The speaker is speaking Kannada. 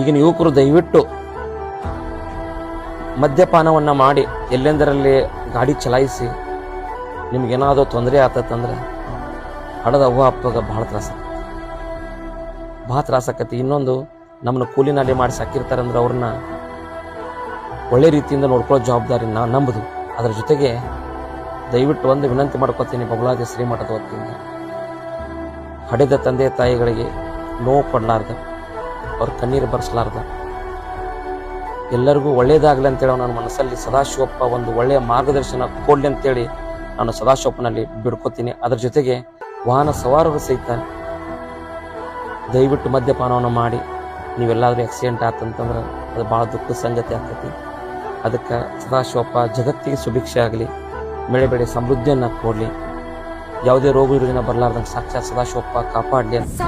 ಈಗಿನ ಯುವಕರು ದಯವಿಟ್ಟು ಮದ್ಯಪಾನವನ್ನು ಮಾಡಿ ಎಲ್ಲೆಂದರಲ್ಲಿ ಗಾಡಿ ಚಲಾಯಿಸಿ ನಿಮ್ಗೇನಾದರೂ ತೊಂದರೆ ಆತಂದ್ರೆ ಹಡದ ಅವ್ವ ಅಪ್ಪಗ ಭಾಳ ತ್ರಾಸಕತಿ. ಇನ್ನೊಂದು ನಮ್ಮನ್ನ ಕೂಲಿ ನಾಲಿ ಮಾಡಿ ಸಾಕಿರ್ತಾರಂದ್ರೆ ಅವ್ರನ್ನ ಒಳ್ಳೆ ರೀತಿಯಿಂದ ನೋಡ್ಕೊಳ್ಳೋ ಜವಾಬ್ದಾರಿ ನಂಬುದು. ಅದರ ಜೊತೆಗೆ ದಯವಿಟ್ಟು ಒಂದು ವಿನಂತಿ ಮಾಡ್ಕೊತೀನಿ ಬಬಲಾದಿ ಶ್ರೀಮಠದ ವತಿಯಿಂದ, ಹಡೆದ ತಂದೆ ತಾಯಿಗಳಿಗೆ ನೋವು ಕೊಡಲಾರ್ದ, ಅವ್ರ ಕಣ್ಣೀರು ಬರೆಸಲಾರ್ದ, ಎಲ್ಲರಿಗೂ ಒಳ್ಳೇದಾಗಲಿ ಅಂತೇಳಿ ನನ್ನ ಮನಸ್ಸಲ್ಲಿ ಸದಾಶಿವಪ್ಪ ಒಂದು ಒಳ್ಳೆಯ ಮಾರ್ಗದರ್ಶನ ಕೊಡಲಿ ಅಂತೇಳಿ ನಾನು ಸದಾಶಿವಪ್ಪನಲ್ಲಿ ಬಿಡ್ಕೋತೀನಿ. ಅದರ ಜೊತೆಗೆ ವಾಹನ ಸವಾರರು ಸಹಿತ ದಯವಿಟ್ಟು ಮದ್ಯಪಾನವನ್ನು ಮಾಡಿ ನೀವೆಲ್ಲಾದರೂ ಆಕ್ಸಿಡೆಂಟ್ ಆತಂತಂದ್ರೆ ಅದು ಭಾಳ ದುಃಖದ ಸಂಗತಿ ಆಗ್ತೈತಿ. ಅದಕ್ಕೆ ಸದಾಶಿವಪ್ಪ ಜಗತ್ತಿಗೆ ಸುಭಿಕ್ಷೆ ಆಗಲಿ, ಬೆಳೆ ಬೆಳೆ ಸಮೃದ್ಧಿಯನ್ನು ಕೊಡಲಿ, ಯಾವುದೇ ರೋಗ ರುಜಿನ ಬರಲಾರ್ದಂಗೆ ಸಾಕ್ಷಾತ್ ಸದಾಶಿವಪ್ಪ ಕಾಪಾಡಲಿ ಅಂತ